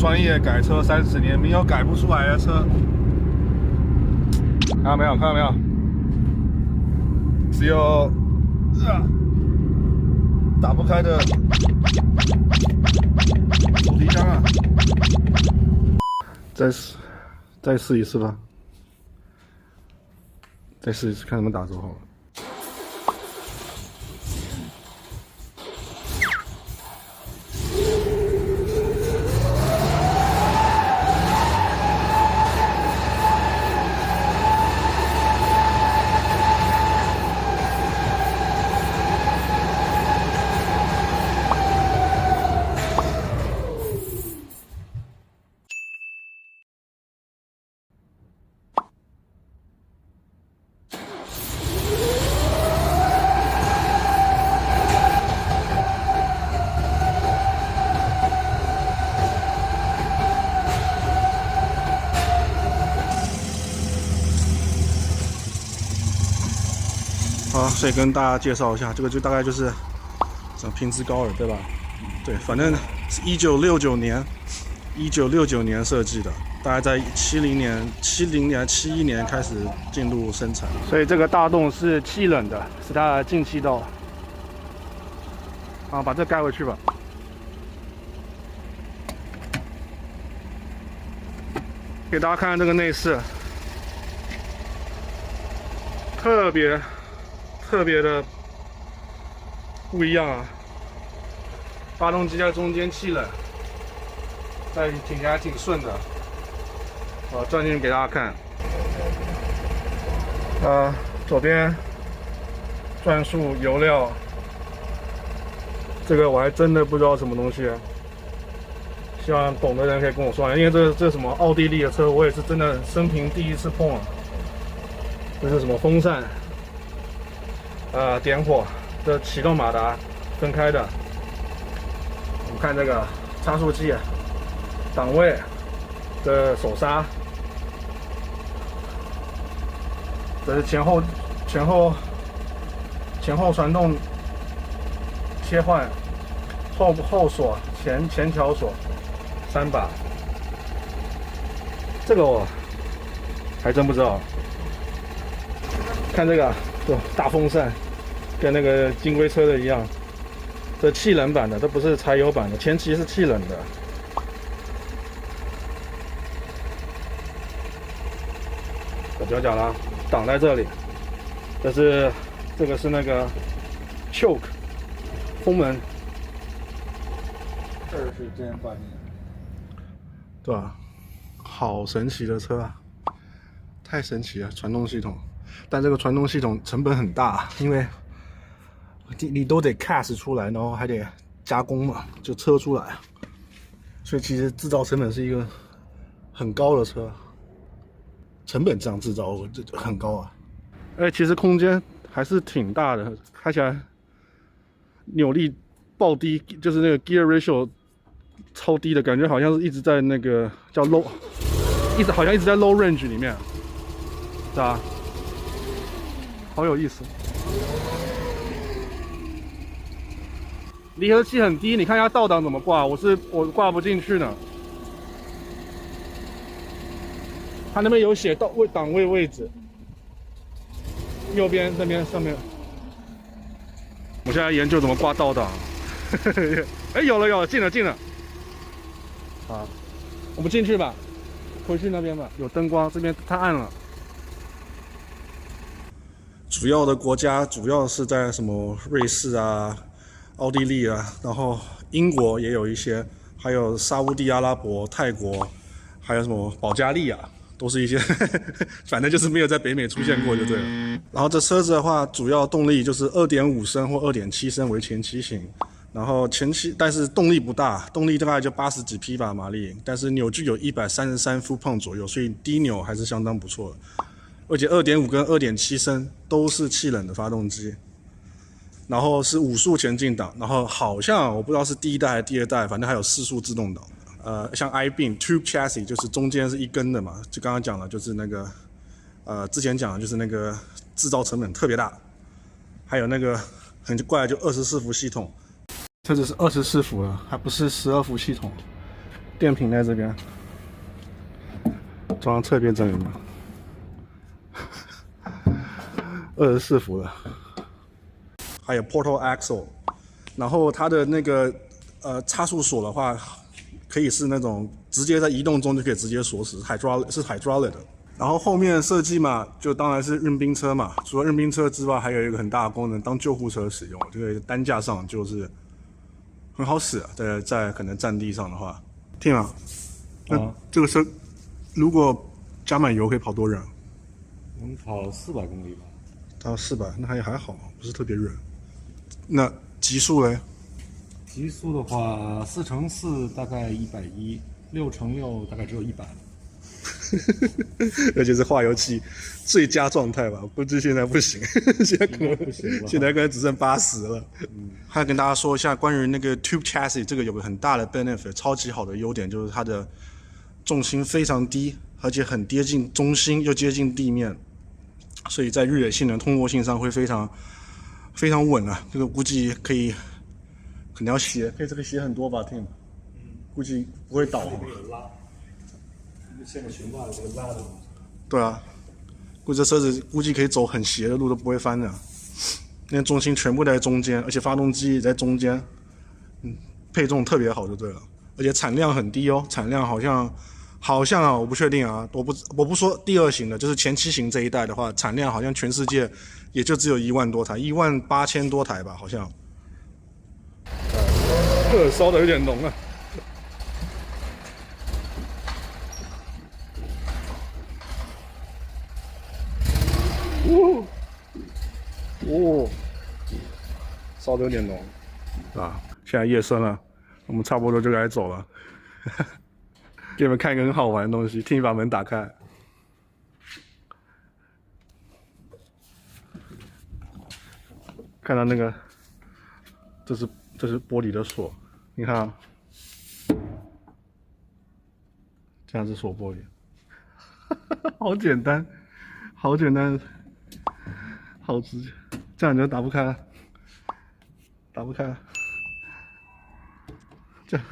专业改车30年，没有改不出来的车。看到没有？看到没有？只有打不开的手提箱啊！再试一次吧，再试一次，看能不能打走好了。好，所以跟大家介绍一下，这个就大概就是平兹高尔，对吧？对，反正是1969年设计的，大概在70年、71年开始进入生产。所以这个大洞是气冷的，是它的进气道。好，把这盖回去吧。给大家看看这个内饰，特别的不一样啊！发动机在中间气冷，再挺起来挺顺的。我转进去给大家看。左边转速、油料，这个我还真的不知道什么东西啊。希望懂的人可以跟我说，因为这什么奥地利的车，我也是真的生平第一次碰啊。这是什么风扇？点火的启动马达分开的。我们看这个差速器、档位的手刹，这是前后传动切换，后锁、前桥锁3把。这个我还真不知道。看这个。大风扇跟那个金龟车的一样，这气冷版的，这不是柴油版的，前期是气冷的。这脚脚啦，挡在这里，这个是那个 choke 风门，这是真发现，对吧？好神奇的车啊，太神奇了，传动系统。但这个传动系统成本很大，因为你都得 cast 出来，然后还得加工嘛，就车出来，所以其实制造成本是一个很高的车，成本这样制造这很高啊。其实空间还是挺大的，开起来扭力爆低，就是那个 gear ratio 超低的感觉，好像是一直在那个叫 low， 好像一直在 low range 里面，是吧？好有意思，离合器很低，你看一下倒档怎么挂，我挂不进去呢。它那边有写档位位置，右边那边上面。我现在研究怎么挂倒档。有了，进了。好，我们进去吧，回去那边吧，有灯光，这边太暗了。主要的国家主要是在什么瑞士啊、奥地利啊，然后英国也有一些，还有沙烏地阿拉伯、泰国，还有什么保加利亚，都是一些反正就是没有在北美出现过就对了。然后这车子的话，主要动力就是2.5升或2.7升为前驱型，然后但是动力不大，动力大概就80几匹马力，但是扭矩有133 foot-pound 左右，所以低扭还是相当不错的。而且2.5跟2.7升都是气冷的发动机，然后是5速前进档，然后好像我不知道是第1代还是第2代，反正还有4速自动挡。像 i-Beam Tube Chassis 就是中间是一根的嘛，就刚刚讲了，就是那个之前讲的就是那个制造成本特别大，还有那个很怪的就24伏系统，车子是24伏了，还不是12伏系统，电瓶在这边，装上侧边真人嘛，24伏的，还有 Portal Axle， 然后它的那个差速锁的话，可以是那种直接在移动中就可以直接锁死，是 hydraulic 的。然后后面设计嘛，就当然是运兵车嘛。除了运兵车之外，还有一个很大的功能，当救护车使用。这个担架上就是很好使，在可能战地上的话，听啊，那这个车如果加满油可以跑多远？能跑400公里吧？到400，那还好，不是特别远。那极速嘞？极速的话，4×4大概110，6×6大概只有100。而且是化油器最佳状态吧，估计现在不行，现在可能只剩80了。还要跟大家说一下关于那个 Tube Chassis， 这个有个很大的 benefit， 超级好的优点就是它的重心非常低，而且很接近中心又接近地面，所以在越野性能通过性上会非常稳啊。这个估计可能要斜，这个斜很多吧，Tim，估计不会倒。现在悬挂的这个拉的。对啊，估计这车子估计可以走很斜的路都不会翻的，因为重心全部在中间，而且发动机也在中间，配重特别好就对了，而且产量很低哦，产量好像啊，我不确定啊，我不说第2型的，就是前7型这一代的话，产量好像全世界也就只有1万多台，18000多台吧，好像。烧的有点浓啊。烧的有点浓啊！现在夜深了，我们差不多就该走了。给你们看一个很好玩的东西，听你把门打开，看到那个，这是玻璃的锁，你看啊，这样子锁玻璃，好简单，好简单。好直接，这样你就打不开了，这样。